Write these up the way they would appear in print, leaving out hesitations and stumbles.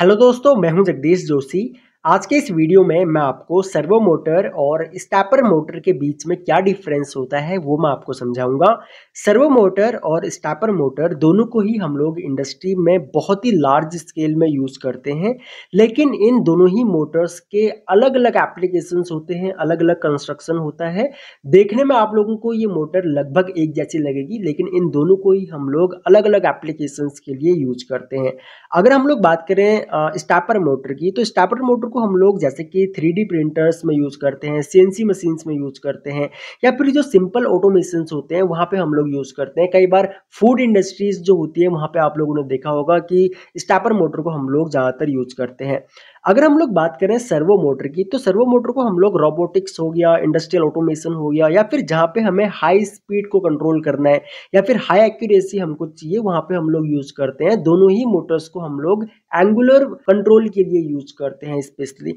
Hello दोस्तों, मैं हूं जगदीश जोशी। आज के इस वीडियो में मैं आपको सर्वो मोटर और स्टेपर मोटर के बीच में क्या डिफरेंस होता है वो मैं आपको समझाऊंगा। सर्वो मोटर और स्टेपर मोटर दोनों को ही हम लोग इंडस्ट्री में बहुत ही लार्ज स्केल में यूज़ करते हैं, लेकिन इन दोनों ही मोटर्स के अलग अलग एप्लीकेशंस होते हैं, अलग अलग कंस्ट्रक्शन होता है। देखने में आप लोगों को ये मोटर लगभग एक जैसी लगेगी, लेकिन इन दोनों को ही हम लोग अलग अलग एप्लीकेशंस के लिए यूज करते हैं। अगर हम लोग बात करें स्टेपर मोटर की, तो स्टेपर मोटर को हम लोग जैसे कि 3D प्रिंटर्स में यूज़ करते हैं, CNC मशीन्स में यूज़ करते हैं, या फिर जो सिंपल ऑटोमेशंस होते हैं वहाँ पे हम लोग यूज़ करते हैं। कई बार फूड इंडस्ट्रीज जो होती है वहाँ पे आप लोगों ने देखा होगा कि स्टेपर मोटर को हम लोग ज़्यादातर यूज़ करते हैं। अगर हम लोग बात करें सर्वो मोटर की, तो सर्वो मोटर को हम लोग रोबोटिक्स हो गया, इंडस्ट्रियल ऑटोमेशन हो गया, या फिर जहाँ पे हमें हाई स्पीड को कंट्रोल करना है या फिर हाई एक्यूरेसी हमको चाहिए, वहाँ पे हम लोग यूज़ करते हैं। दोनों ही मोटर्स को हम लोग एंगुलर कंट्रोल के लिए यूज करते हैं। स्पेशली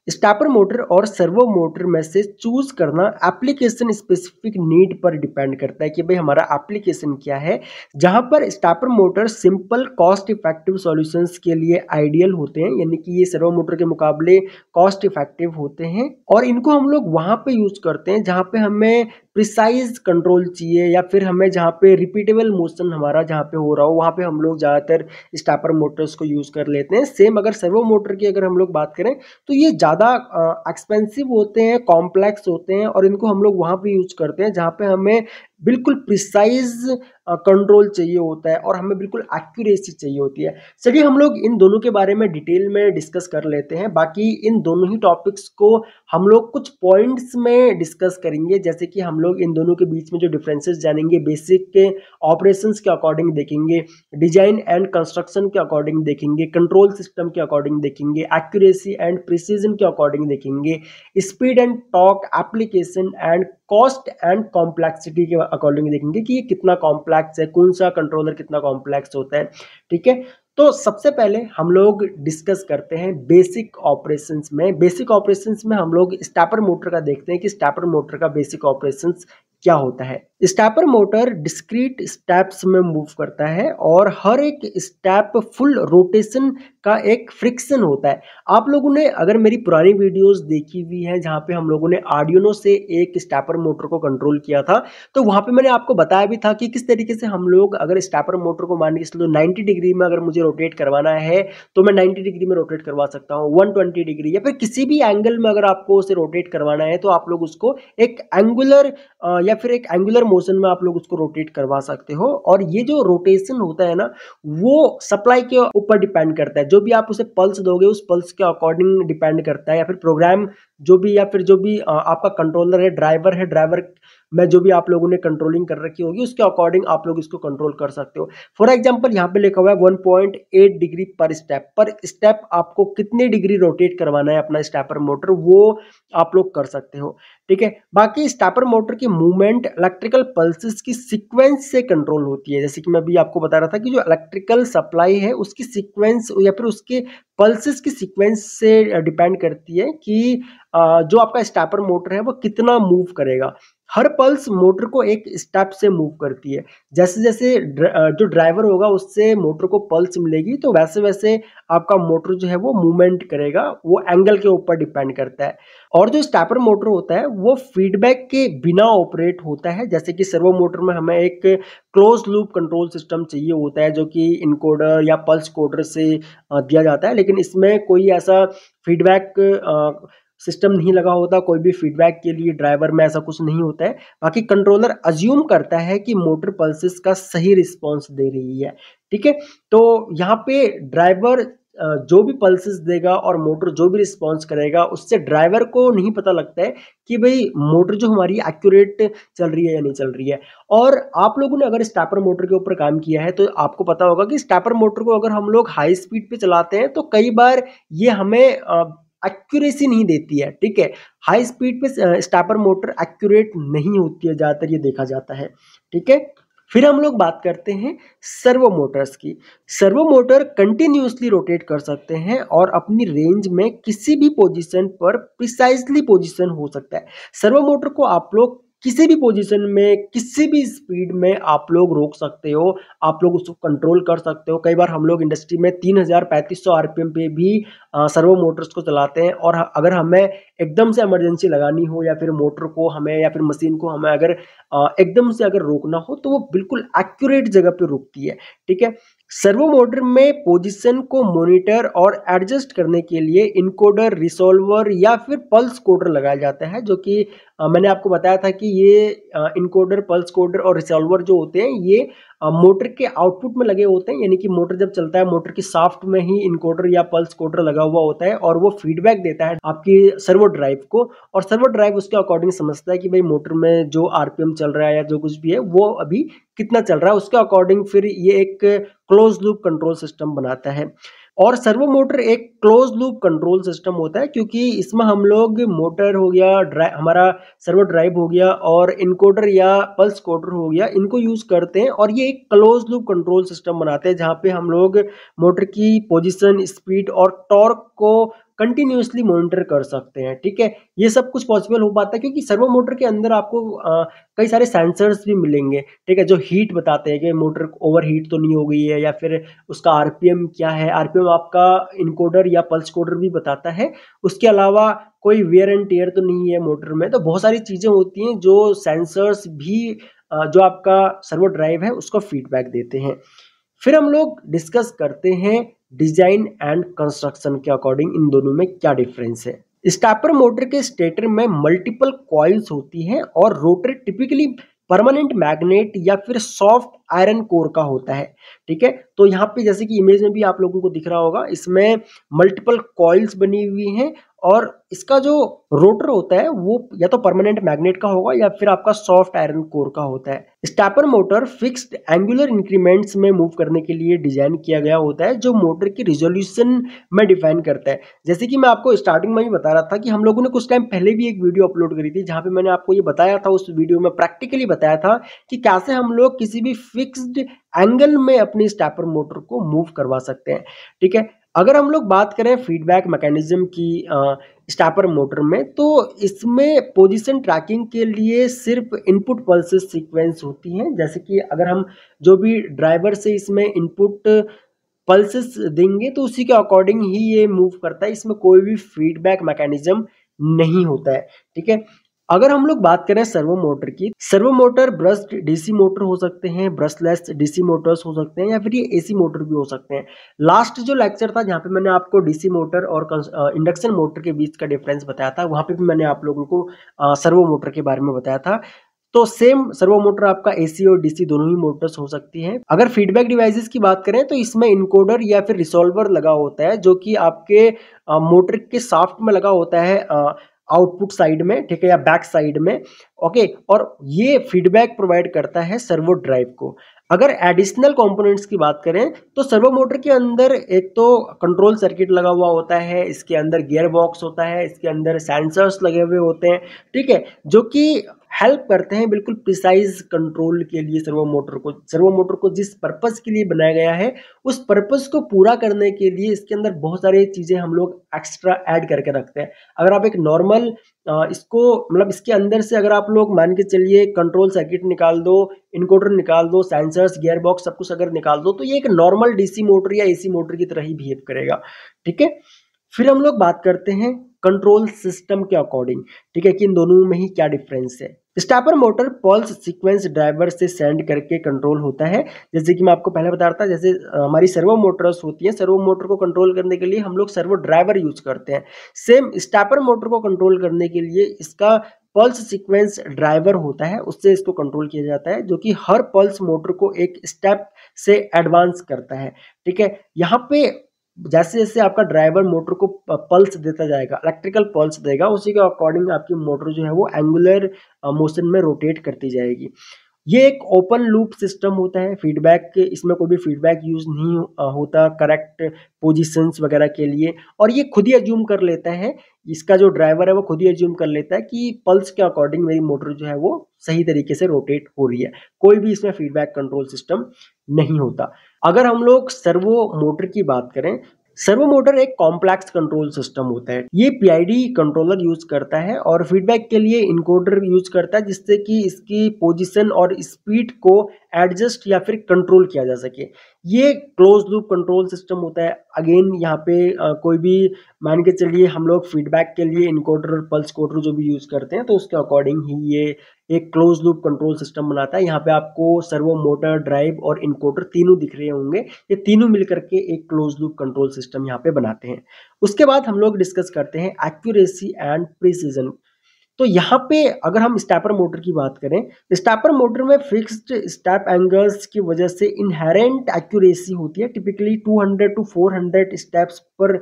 स्टेपर मोटर और सर्वो मोटर में से चूज करना एप्लीकेशन स्पेसिफिक नीड पर डिपेंड करता है कि भाई हमारा एप्लीकेशन क्या है। जहां पर stepper motor simple cost effective solutions के लिए आइडियल होते हैं, यानी कि ये सर्वो मोटर के मुकाबले कॉस्ट इफेक्टिव होते हैं, और इनको हम लोग वहां पे यूज करते हैं जहां पे हमें प्रिसाइज कंट्रोल चाहिए, या फिर हमें जहाँ पे रिपीटेबल मोशन हमारा जहाँ पे हो रहा हो वहाँ पे हम लोग ज़्यादातर स्टेपर मोटर्स को यूज़ कर लेते हैं। सेम अगर सर्वो मोटर की अगर हम लोग बात करें तो ये ज़्यादा एक्सपेंसिव होते हैं, कॉम्प्लेक्स होते हैं, और इनको हम लोग वहाँ पे यूज करते हैं जहाँ पे हमें बिल्कुल प्रिसाइज कंट्रोल चाहिए होता है और हमें बिल्कुल एक्यूरेसी चाहिए होती है। चलिए हम लोग इन दोनों के बारे में डिटेल में डिस्कस कर लेते हैं। बाकी इन दोनों ही टॉपिक्स को हम लोग कुछ पॉइंट्स में डिस्कस करेंगे, जैसे कि हम लोग इन दोनों के बीच में जो डिफरेंसेस जानेंगे, बेसिक के ऑपरेशंस के अकॉर्डिंग देखेंगे, डिजाइन एंड कंस्ट्रक्शन के अकॉर्डिंग देखेंगे, कंट्रोल सिस्टम के अकॉर्डिंग देखेंगे, एक्यूरेसी एंड प्रिसीजन के अकॉर्डिंग देखेंगे, speed and torque, application and cost and complexity के अकॉर्डिंग देखेंगे कि ये कितना कॉम्प्लेक्स है, कौन सा कंट्रोलर कितना कॉम्प्लेक्स होता है। ठीक है, तो सबसे पहले हम लोग डिस्कस करते हैं बेसिक ऑपरेशंस में। बेसिक ऑपरेशंस में हम लोग स्टेपर मोटर का देखते हैं कि स्टेपर मोटर का बेसिक ऑपरेशंस क्या होता है। स्टेपर मोटर डिस्क्रीट स्टेप्स में मूव करता है और हर एक स्टेप फुल रोटेशन का एक फ्रिक्शन होता है। आप लोगों ने अगर मेरी पुरानी वीडियोस देखी हुई है जहां पे हम लोगों ने आर्डिनो से एक स्टेपर मोटर को कंट्रोल किया था, तो वहां पे मैंने आपको बताया भी था कि किस तरीके से हम लोग अगर स्टेपर मोटर को मान के चलो 90 डिग्री में अगर मुझे रोटेट करवाना है तो मैं 90 डिग्री में रोटेट करवा सकता हूँ, 120 डिग्री या फिर किसी भी एंगल में अगर आपको उसे रोटेट करवाना है तो आप लोग उसको एक एंगुलर या फिर एक एंगुलर मोशन में आप लोग उसको रोटेट करवा सकते हो। और ये जो रोटेशन होता है ना, वो सप्लाई के ऊपर डिपेंड करता है। जो भी आप उसे पल्स दोगे उस पल्स के अकॉर्डिंग डिपेंड करता है, या फिर प्रोग्राम जो भी, या फिर जो भी आपका कंट्रोलर है, ड्राइवर में जो भी आप लोगों ने कंट्रोलिंग कर रखी होगी उसके अकॉर्डिंग आप लोग इसको कंट्रोल कर सकते हो। फॉर एग्जांपल यहाँ पे लिखा हुआ है 1.8 डिग्री पर स्टेप आपको कितने डिग्री रोटेट करवाना है अपना स्टेपर मोटर, वो आप लोग कर सकते हो। ठीक है, बाकी स्टेपर मोटर की मूवमेंट इलेक्ट्रिकल पल्सेस की सीक्वेंस से कंट्रोल होती है। जैसे कि मैं अभी आपको बता रहा था कि जो इलेक्ट्रिकल सप्लाई है उसकी सीक्वेंस या फिर उसके पल्सेस की सीक्वेंस से डिपेंड करती है कि जो आपका स्टेपर मोटर है वो कितना मूव करेगा। हर पल्स मोटर को एक स्टेप से मूव करती है। जैसे जैसे जो ड्राइवर होगा उससे मोटर को पल्स मिलेगी तो वैसे वैसे आपका मोटर जो है वो मूवमेंट करेगा, वो एंगल के ऊपर डिपेंड करता है। और जो स्टेपर मोटर होता है वो फीडबैक के बिना ऑपरेट होता है। जैसे कि सर्वो मोटर में हमें एक क्लोज लूप कंट्रोल सिस्टम चाहिए होता है जो कि इनकोडर या पल्स कोडर से दिया जाता है, लेकिन इसमें कोई ऐसा फीडबैक सिस्टम नहीं लगा होता, कोई भी फीडबैक के लिए ड्राइवर में ऐसा कुछ नहीं होता है। बाकी कंट्रोलर अज्यूम करता है कि मोटर पल्सेस का सही रिस्पॉन्स दे रही है। ठीक है, तो यहाँ पे ड्राइवर जो भी पल्सेस देगा और मोटर जो भी रिस्पॉन्स करेगा उससे ड्राइवर को नहीं पता लगता है कि भाई मोटर जो हमारी एक्यूरेट चल रही है या नहीं चल रही है। और आप लोगों ने अगर स्टेपर मोटर के ऊपर काम किया है तो आपको पता होगा कि स्टेपर मोटर को अगर हम लोग हाई स्पीड पे चलाते हैं तो कई बार ये हमें एक्यूरेसी नहीं देती है। ठीक है, हाई स्पीड पे स्टेपर मोटर एक्यूरेट नहीं होती है, ज़्यादातर ये देखा जाता है। ठीक है, फिर हम लोग बात करते हैं सर्वो मोटर्स की। सर्वो मोटर कंटिन्यूसली रोटेट कर सकते हैं और अपनी रेंज में किसी भी पोजीशन पर प्रिसाइजली पोजीशन हो सकता है। सर्वो मोटर को आप लोग किसी भी पोजीशन में किसी भी स्पीड में आप लोग रोक सकते हो, आप लोग उसको कंट्रोल कर सकते हो। कई बार हम लोग इंडस्ट्री में 3000-3500 आरपीएम पे भी सर्वो मोटर्स को चलाते हैं, और अगर हमें एकदम से इमरजेंसी लगानी हो या फिर मोटर को हमें या फिर मशीन को हमें अगर एकदम से अगर रोकना हो तो वो बिल्कुल एक्यूरेट जगह पे रुकती है। ठीक है, सर्वो मोटर में पोजीशन को मॉनिटर और एडजस्ट करने के लिए इनकोडर, रिसॉल्वर या फिर पल्स कोडर लगाया जाता है, जो कि मैंने आपको बताया था कि ये इनकोडर, पल्स कोडर और रिसॉल्वर जो होते हैं ये मोटर के आउटपुट में लगे होते हैं। यानी कि मोटर जब चलता है, मोटर की शाफ्ट में ही इनकोडर या पल्स कोडर लगा हुआ होता है और वो फीडबैक देता है आपकी सर्वो ड्राइव को, और सर्वो ड्राइव उसके अकॉर्डिंग समझता है कि भाई मोटर में जो आरपीएम चल रहा है या जो कुछ भी है वो अभी कितना चल रहा है, उसके अकॉर्डिंग फिर ये एक क्लोज लूप कंट्रोल सिस्टम बनाता है। और सर्वो मोटर एक क्लोज लूप कंट्रोल सिस्टम होता है, क्योंकि इसमें हम लोग मोटर हो गया, हमारा सर्वो ड्राइव हो गया और इनकोडर या पल्स कोडर हो गया, इनको यूज करते हैं और ये एक क्लोज लूप कंट्रोल सिस्टम बनाते हैं, जहाँ पे हम लोग मोटर की पोजीशन, स्पीड और टॉर्क को कंटिन्यूसली मॉनिटर कर सकते हैं। ठीक है, ये सब कुछ पॉसिबल हो पाता है क्योंकि सर्वो मोटर के अंदर आपको कई सारे सेंसर्स भी मिलेंगे। ठीक है, जो हीट बताते हैं कि मोटर ओवर हीट तो नहीं हो गई है, या फिर उसका आरपीएम क्या है। आरपीएम आपका इनकोडर या पल्स कोडर भी बताता है। उसके अलावा कोई वेयर एंड टेयर तो नहीं है मोटर में। तो बहुत सारी चीजें होती हैं जो सेंसर्स भी जो आपका सर्वो ड्राइव है उसको फीडबैक देते हैं। फिर हम लोग डिस्कस करते हैं डिजाइन एंड कंस्ट्रक्शन के अकॉर्डिंग इन दोनों में क्या डिफरेंस है। स्टेपर मोटर के स्टेटर में मल्टीपल कॉइल्स होती हैं और रोटर टिपिकली परमानेंट मैग्नेट या फिर सॉफ्ट आयरन कोर का होता है। ठीक है, तो यहाँ पे जैसे कि इमेज में भी आप लोगों को दिख रहा होगा, इसमें मल्टीपल कॉइल्स बनी हुई हैं और इसका जो रोटर होता है वो या तो परमानेंट मैग्नेट का होगा या फिर आपका सॉफ्ट आयरन कोर का होता है। Stepper motor fixed angular increments में मूव करने के लिए डिजाइन किया गया होता है, जो मोटर की रिजोल्यूशन में डिफाइन करता है। जैसे कि मैं आपको स्टार्टिंग में भी बता रहा था कि हम लोगों ने कुछ टाइम पहले भी एक वीडियो अपलोड करी थी, जहां पे मैंने आपको ये बताया था, उस वीडियो में प्रैक्टिकली बताया था कि कैसे हम लोग किसी भी फिक्स्ड एंगल में अपनी स्टेपर मोटर को मूव करवा सकते हैं। ठीक है, अगर हम लोग बात करें फीडबैक मैकेनिज्म की स्टेपर मोटर में, तो इसमें पोजीशन ट्रैकिंग के लिए सिर्फ इनपुट पल्सेस सीक्वेंस होती हैं। जैसे कि अगर हम जो भी ड्राइवर से इसमें इनपुट पल्सेस देंगे तो उसी के अकॉर्डिंग ही ये मूव करता है, इसमें कोई भी फीडबैक मैकेनिज्म नहीं होता है। ठीक है, अगर हम लोग बात करें सर्वो मोटर की, servo motor brushed DC motor हो सकते हैं, ब्रशलेस डीसी मोटर्स हो सकते हैं, या फिर ये एसी मोटर भी हो सकते हैं। लास्ट जो लेक्चर था जहाँ पे मैंने आपको डीसी मोटर और इंडक्शन मोटर के बीच का डिफरेंस बताया था, वहाँ पे भी मैंने आप लोगों को सर्वो मोटर के बारे में बताया था। तो सेम सर्वो मोटर आपका एसी और डीसी दोनों ही मोटर्स हो सकती हैं। अगर फीडबैक डिवाइसेस की बात करें तो इसमें इनकोडर या फिर रिसॉल्वर लगा होता है, जो कि आपके मोटर के शाफ्ट में लगा होता है आउटपुट साइड में, ठीक है, या बैक साइड में। ओके, और ये फीडबैक प्रोवाइड करता है सर्वो ड्राइव को। अगर एडिशनल कंपोनेंट्स की बात करें तो सर्वो मोटर के अंदर एक तो कंट्रोल सर्किट लगा हुआ होता है, इसके अंदर गियर बॉक्स होता है, इसके अंदर सेंसर्स लगे हुए होते हैं। ठीक है, जो कि हेल्प करते हैं बिल्कुल प्रिसाइज कंट्रोल के लिए सर्वो मोटर को जिस पर्पस के लिए बनाया गया है उस पर्पस को पूरा करने के लिए इसके अंदर बहुत सारी चीजें हम लोग एक्स्ट्रा ऐड करके रखते हैं। अगर आप एक नॉर्मल इसको मतलब इसके अंदर से अगर आप लोग मान के चलिए कंट्रोल सर्किट निकाल दो, इनकोडर निकाल दो, सेंसर्स, गियर बॉक्स सब कुछ अगर निकाल दो, तो ये एक नॉर्मल डीसी मोटर या एसी मोटर की तरह ही बिहेव करेगा। ठीक है, फिर हम लोग बात करते हैं कंट्रोल सिस्टम के अकॉर्डिंग। ठीक है, कि इन दोनों में ही क्या डिफरेंस है। Stepper motor pulse sequence driver से सेंड करके कंट्रोल होता है। जैसे कि मैं आपको पहले बता रहा था, जैसे हमारी सर्वो मोटर्स होती हैं, सर्वो मोटर को कंट्रोल करने के लिए हम लोग सर्वो ड्राइवर यूज करते हैं। सेम स्टेपर मोटर को कंट्रोल करने के लिए इसका पल्स सीक्वेंस ड्राइवर होता है, उससे इसको कंट्रोल किया जाता है, जो कि हर पल्स मोटर को एक स्टेप से एडवांस करता है। ठीक है, यहाँ पे जैसे जैसे आपका ड्राइवर मोटर को पल्स देता जाएगा, इलेक्ट्रिकल पल्स देगा, उसी के अकॉर्डिंग आपकी मोटर जो है वो एंगुलर मोशन में रोटेट करती जाएगी। ये एक ओपन लूप सिस्टम होता है। फीडबैक, इसमें कोई भी फीडबैक यूज नहीं होता करेक्ट पोजीशंस वगैरह के लिए, और ये खुद ही एज्यूम कर लेता है, इसका जो ड्राइवर है वो खुद ही एज्यूम कर लेता है कि पल्स के अकॉर्डिंग मेरी मोटर जो है वो सही तरीके से रोटेट हो रही है। कोई भी इसमें फीडबैक कंट्रोल सिस्टम नहीं होता। अगर हम लोग सर्वो मोटर की बात करें, सर्वो मोटर एक कॉम्प्लेक्स कंट्रोल सिस्टम होता है। ये पीआईडी कंट्रोलर यूज करता है और फीडबैक के लिए इनकोडर यूज करता है, जिससे कि इसकी पोजीशन और स्पीड को एडजस्ट या फिर कंट्रोल किया जा सके। ये क्लोज लूप कंट्रोल सिस्टम होता है। अगेन यहाँ पे कोई भी मान के चलिए हम लोग फीडबैक के लिए इनकोडर और पल्स कोडर जो भी यूज करते हैं, तो उसके अकॉर्डिंग ही ये एक क्लोज लूप कंट्रोल सिस्टम बनाता है। यहाँ पे आपको सर्वो मोटर, ड्राइव और इनकोडर तीनों दिख रहे होंगे। ये तीनों मिलकर के एक क्लोज लूप कंट्रोल सिस्टम यहाँ पे बनाते हैं। उसके बाद हम लोग डिस्कस करते हैं एक्यूरेसी एंड प्रिसीजन। तो यहाँ पे अगर हम स्टेपर मोटर की बात करें, स्टेपर मोटर में फिक्स्ड स्टेप एंगल्स की वजह से इनहेरेंट एक्यूरेसी होती है। टिपिकली 200 टू 400 स्टेप्स पर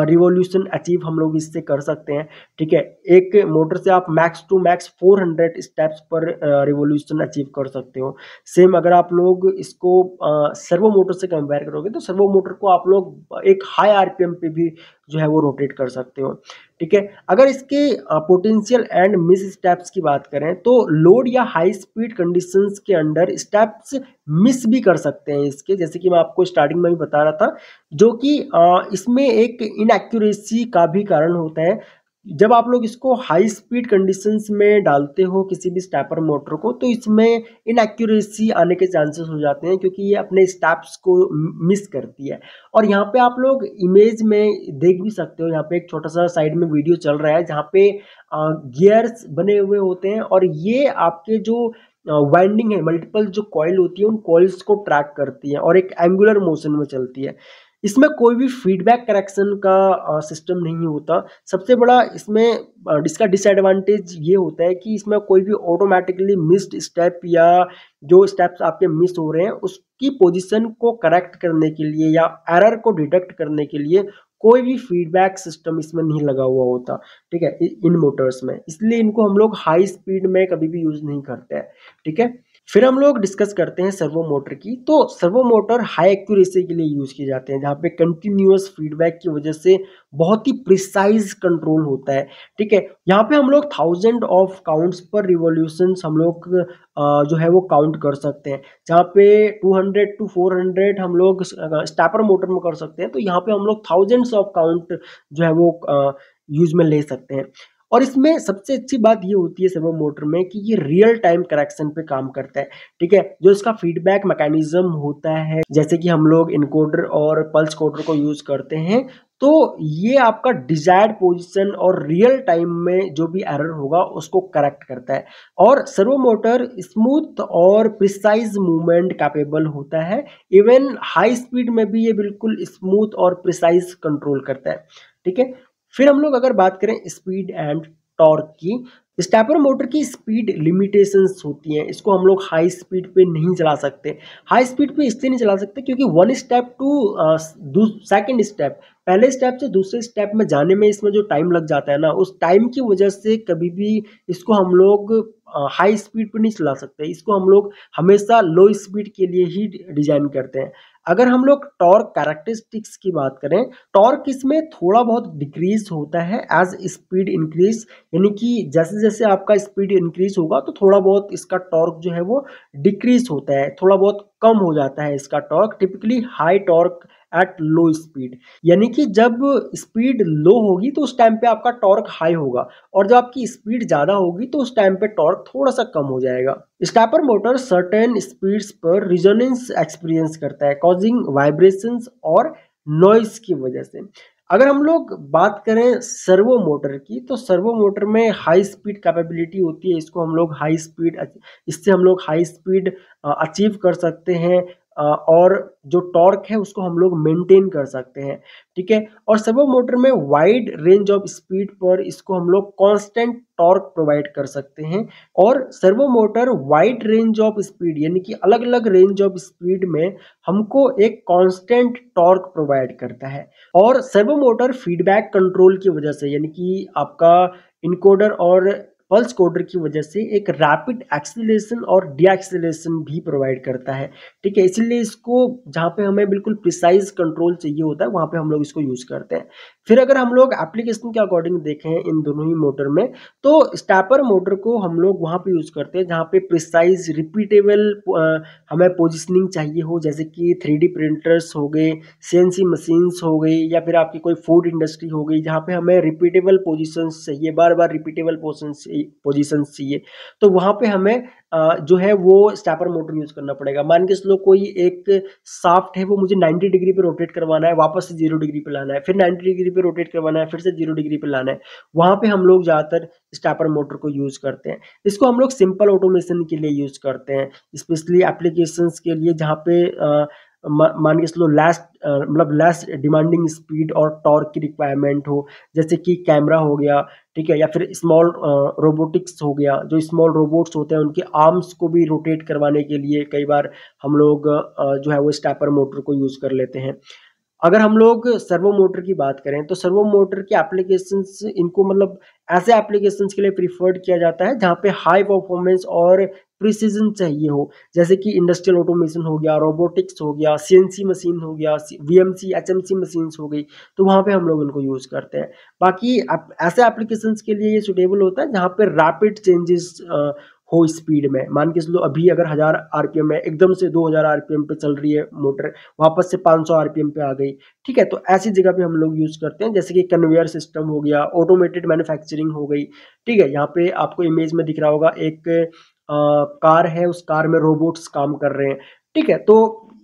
रिवॉल्यूशन अचीव हम लोग इससे कर सकते हैं। ठीक है, एक मोटर से आप मैक्स टू मैक्स 400 स्टेप्स पर रिवॉल्यूशन अचीव कर सकते हो। सेम अगर आप लोग इसको सर्वो मोटर से कंपेयर करोगे, तो सर्वो मोटर को आप लोग एक हाई आरपीएम पे भी जो है वो रोटेट कर सकते हो। ठीक है, अगर इसके पोटेंशियल एंड मिस स्टेप्स की बात करें, तो लोड या हाई स्पीड कंडीशंस के अंडर स्टेप्स मिस भी कर सकते हैं इसके, जैसे कि मैं आपको स्टार्टिंग में भी बता रहा था, जो कि इसमें एक इनएक्यूरेसी का भी कारण होता है। जब आप लोग इसको हाई स्पीड कंडीशंस में डालते हो किसी भी स्टेपर मोटर को, तो इसमें इनएक्यूरेसी आने के चांसेस हो जाते हैं, क्योंकि ये अपने स्टेप्स को मिस करती है। और यहाँ पे आप लोग इमेज में देख भी सकते हो, यहाँ पे एक छोटा सा साइड में वीडियो चल रहा है जहाँ पे गियर्स बने हुए होते हैं, और ये आपके जो वाइंडिंग है, मल्टीपल जो कॉइल होती है, उन कॉइल्स को ट्रैक करती है और एक एंगुलर मोशन में चलती है। इसमें कोई भी फीडबैक करेक्शन का सिस्टम नहीं होता। सबसे बड़ा इसमें इसका डिसएडवांटेज ये होता है कि इसमें कोई भी ऑटोमेटिकली मिस्ड स्टेप या जो स्टेप्स आपके मिस हो रहे हैं उसकी पोजीशन को करेक्ट करने के लिए या एरर को डिटेक्ट करने के लिए कोई भी फीडबैक सिस्टम इसमें नहीं लगा हुआ होता। ठीक है, इन मोटर्स में, इसलिए इनको हम लोग हाई स्पीड में कभी भी यूज नहीं करते हैं। ठीक है, फिर हम लोग डिस्कस करते हैं सर्वो मोटर की। तो सर्वो मोटर हाई एक्यूरेसी के लिए यूज किए जाते हैं, जहाँ पे कंटिन्यूअस फीडबैक की वजह से बहुत ही प्रिसाइज कंट्रोल होता है। ठीक है, यहाँ पे हम लोग 1000 ऑफ काउंट्स पर रिवॉल्यूशंस हम लोग जो है वो काउंट कर सकते हैं, जहाँ पे 200 टू 400 हम लोग स्टेपर मोटर में कर सकते हैं, तो यहाँ पे हम लोग थाउजेंड्स ऑफ काउंट जो है वो यूज में ले सकते हैं। और इसमें सबसे अच्छी बात ये होती है सर्वो मोटर में कि ये रियल टाइम करेक्शन पे काम करता है। ठीक है, जो इसका फीडबैक मैकेनिज्म होता है, जैसे कि हम लोग इनकोडर और पल्स कोडर को यूज करते हैं, तो ये आपका डिजायर्ड पोजीशन और रियल टाइम में जो भी एरर होगा उसको करेक्ट करता है। और सर्वो मोटर स्मूथ और प्रिसाइज मूवमेंट कैपेबल होता है। इवन हाई स्पीड में भी ये बिल्कुल स्मूथ और प्रिसाइज कंट्रोल करता है। ठीक है, फिर हम लोग अगर बात करें स्पीड एंड टॉर्क की, स्टेपर मोटर की स्पीड लिमिटेशंस होती हैं। इसको हम लोग हाई स्पीड पे नहीं चला सकते। हाई स्पीड पे इसलिए नहीं चला सकते क्योंकि one step to second step, पहले स्टेप से दूसरे स्टेप में जाने में इसमें जो टाइम लग जाता है ना, उस टाइम की वजह से कभी भी इसको हम लोग हाई स्पीड पे नहीं चला सकते। इसको हम लोग हमेशा लो स्पीड के लिए ही डिजाइन करते हैं। अगर हम लोग टॉर्क कैरेक्टरिस्टिक्स की बात करें, टॉर्क इसमें थोड़ा बहुत डिक्रीज होता है एज स्पीड इंक्रीज, यानी कि जैसे जैसे आपका स्पीड इंक्रीज होगा तो थोड़ा बहुत इसका टॉर्क जो है वो डिक्रीज होता है, थोड़ा बहुत कम हो जाता है इसका torque. Typically high torque at low speed, यानी कि जब स्पीड लो होगी तो उस टाइम पे आपका टॉर्क हाई होगा, और जब आपकी स्पीड ज़्यादा होगी तो उस टाइम पे टॉर्क थोड़ा सा कम हो जाएगा। स्टेपर मोटर सर्टेन स्पीड्स पर रिजोनेंस एक्सपीरियंस करता है, कॉजिंग वाइब्रेशंस और नॉइस की वजह से। अगर हम लोग बात करें सर्वो मोटर की, तो सर्वो मोटर में हाई स्पीड कैपेबिलिटी होती है। इसको हम लोग हाई स्पीड, इससे हम लोग हाई स्पीड अचीव कर सकते हैं, और जो टॉर्क है उसको हम लोग मेंटेन कर सकते हैं। ठीक है, और सर्वो मोटर में वाइड रेंज ऑफ स्पीड पर इसको हम लोग कांस्टेंट टॉर्क प्रोवाइड कर सकते हैं। और servo motor wide range of speed, यानी कि अलग अलग रेंज ऑफ स्पीड में हमको एक कांस्टेंट टॉर्क प्रोवाइड करता है। और सर्वो मोटर फीडबैक कंट्रोल की वजह से, यानी कि आपका इनकोडर और पल्स कोडर की वजह से एक रैपिड एक्सीलरेशन और डी एक्सीलरेशन भी प्रोवाइड करता है, ठीक है। इसीलिए इसको जहाँ पे हमें बिल्कुल प्रिसाइज कंट्रोल चाहिए होता है वहाँ पे हम लोग इसको यूज़ करते हैं। फिर अगर हम लोग एप्लीकेशन के अकॉर्डिंग देखें इन दोनों ही मोटर में, तो स्टेपर मोटर को हम लोग वहाँ पे यूज़ करते हैं जहाँ पे प्रिसाइज रिपीटेबल हमें पोजिशनिंग चाहिए हो, जैसे कि 3D प्रिंटर्स हो गए, CNC मशीन्स हो गई, या फिर आपकी कोई फूड इंडस्ट्री हो गई जहाँ पे हमें रिपीटेबल पोजीशंस चाहिए, बार बार रिपीटेबल पोजीशंस चाहिए। तो वहाँ पे हमें जो है वो स्टेपर मोटर यूज़ करना पड़ेगा। मान के चलो कोई एक शाफ्ट है वो मुझे 90 डिग्री पे रोटेट करवाना है, वापस से 0 डिग्री पे लाना है, फिर 90 डिग्री पे रोटेट करवाना है, फिर से 0 डिग्री पे लाना है। वहाँ पे हम लोग ज़्यादातर स्टेपर मोटर को यूज़ करते हैं। इसको हम लोग सिंपल ऑटोमेशन के लिए यूज़ करते हैं, स्पेशली एप्लीकेशंस के लिए जहाँ पे मान के चलो लेस डिमांडिंग स्पीड और टॉर्क की रिक्वायरमेंट हो, जैसे कि कैमरा हो गया, ठीक है, या फिर स्मॉल रोबोटिक्स हो गया। जो स्मॉल रोबोट्स होते हैं उनके आर्म्स को भी रोटेट करवाने के लिए कई बार हम लोग जो है वो स्टेपर मोटर को यूज़ कर लेते हैं। अगर हम लोग सर्वो मोटर की बात करें तो सर्वो मोटर के एप्लीकेशंस इनको मतलब ऐसे एप्लीकेशंस के लिए प्रीफर्ड किया जाता है जहाँ पे हाई परफॉर्मेंस और प्रिसीजन चाहिए हो, जैसे कि इंडस्ट्रियल ऑटोमेशन हो गया, रोबोटिक्स हो गया, CNC मशीन हो गया, VMC HMC मशीन्स हो गई, तो वहाँ पे हम लोग इनको यूज़ करते हैं। बाकी ऐसे एप्लीकेशंस के लिए ये सुटेबल होता है जहाँ पे रैपिड चेंजेस हो स्पीड में। मान के चलो अभी अगर 1000 RPM है, एकदम से 2000 RPM पे चल रही है मोटर, वापस से 500 RPM पे आ गई, ठीक है, तो ऐसी जगह पे हम लोग यूज़ करते हैं, जैसे कि कन्वेयर सिस्टम हो गया, ऑटोमेटेड मैन्युफैक्चरिंग हो गई, ठीक है। यहाँ पे आपको इमेज में दिख रहा होगा एक कार है, उस कार में रोबोट्स काम कर रहे हैं, ठीक है। तो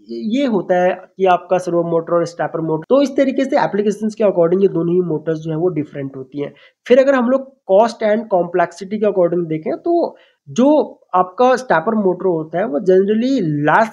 ये होता है कि आपका सर्वो मोटर और स्टेपर मोटर, तो इस तरीके से एप्लीकेशंस के अकॉर्डिंग ये दोनों ही मोटर्स जो है वो डिफरेंट होती हैं। फिर अगर हम लोग कॉस्ट एंड कॉम्प्लेक्सिटी के अकॉर्डिंग देखें तो जो आपका स्टेपर मोटर होता है वो जनरली लेस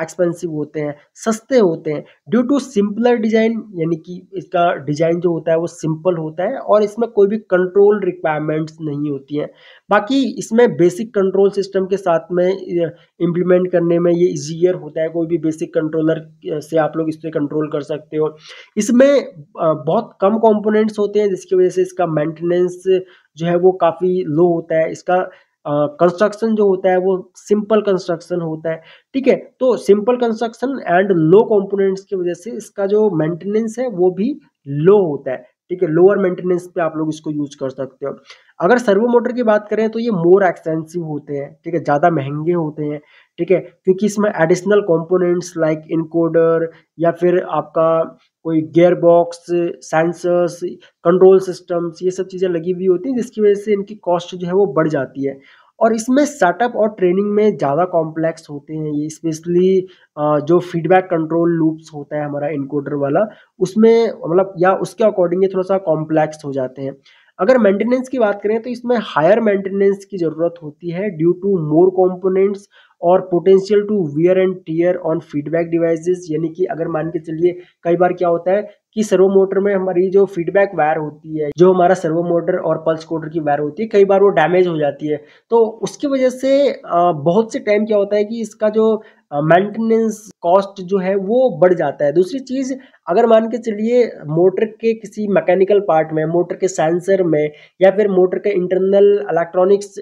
एक्सपेंसिव होते हैं, सस्ते होते हैं, ड्यू टू सिंपलर डिजाइन, यानी कि इसका डिजाइन जो होता है वो सिंपल होता है और इसमें कोई भी कंट्रोल रिक्वायरमेंट्स नहीं होती हैं। बाकी इसमें बेसिक कंट्रोल सिस्टम के साथ में इम्प्लीमेंट करने में ये ईजियर होता है, कोई भी बेसिक कंट्रोलर से आप लोग इस पर कंट्रोल कर सकते हो। इसमें बहुत कम कंपोनेंट्स होते हैं जिसकी वजह से इसका मेंटेनेंस जो है वो काफ़ी लो होता है। इसका कंस्ट्रक्शन जो होता है वो सिंपल कंस्ट्रक्शन होता है, ठीक है। तो simple construction and low components की वजह से इसका जो मेंटेनेंस है वो भी लो होता है, ठीक है। लोअर मेंटेनेंस पे आप लोग इसको यूज कर सकते हो। अगर सर्वो मोटर की बात करें तो ये मोर एक्सपेंसिव होते हैं, ठीक है, ज़्यादा महंगे होते हैं, ठीक है, क्योंकि इसमें एडिशनल कंपोनेंट्स लाइक इनकोडर या फिर आपका कोई gear box, sensors, control systems, ये सब चीज़ें लगी हुई होती हैं जिसकी वजह से इनकी कॉस्ट जो है वो बढ़ जाती है। और इसमें सेटअप और ट्रेनिंग में ज़्यादा कॉम्प्लेक्स होते हैं ये, स्पेशली जो फीडबैक कंट्रोल लूप्स होता है हमारा इनकोडर वाला, उसमें मतलब या उसके अकॉर्डिंग ये थोड़ा सा कॉम्प्लेक्स हो जाते हैं। अगर मेंटेनेंस की बात करें तो इसमें हायर मेंटेनेंस की ज़रूरत होती है ड्यू टू मोर कंपोनेंट्स और potential to wear and tear on feedback devices. यानी कि अगर मान के चलिए कई बार क्या होता है कि सर्वो मोटर में हमारी जो फीडबैक वायर होती है, जो हमारा सर्वो मोटर और पल्स कोडर की वायर होती है, कई बार वो डैमेज हो जाती है, तो उसकी वजह से बहुत से टाइम क्या होता है कि इसका जो मेंटेनेंस कॉस्ट जो है वो बढ़ जाता है। दूसरी चीज़, अगर मान के चलिए मोटर के किसी मैकेनिकल पार्ट में, मोटर के सेंसर में या फिर मोटर के इंटरनल इलेक्ट्रॉनिक्स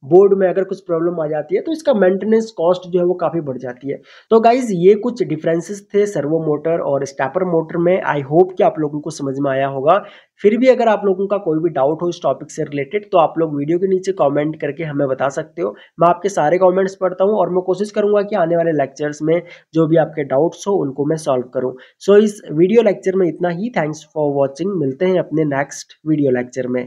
बोर्ड में अगर कुछ प्रॉब्लम आ जाती है तो इसका मेंटेनेंस कॉस्ट जो है वो काफ़ी बढ़ जाती है। तो गाइज ये कुछ डिफरेंसेस थे सर्वो मोटर और स्टेपर मोटर में। आई होप कि आप लोगों को समझ में आया होगा। फिर भी अगर आप लोगों का कोई भी डाउट हो इस टॉपिक से रिलेटेड तो आप लोग वीडियो के नीचे कमेंट करके हमें बता सकते हो। मैं आपके सारे कमेंट्स पढ़ता हूँ और मैं कोशिश करूँगा कि आने वाले लेक्चर्स में जो भी आपके डाउट्स हो उनको मैं सॉल्व करूँ। सो इस वीडियो लेक्चर में इतना ही। Thanks for watching. मिलते हैं अपने नेक्स्ट वीडियो लेक्चर में।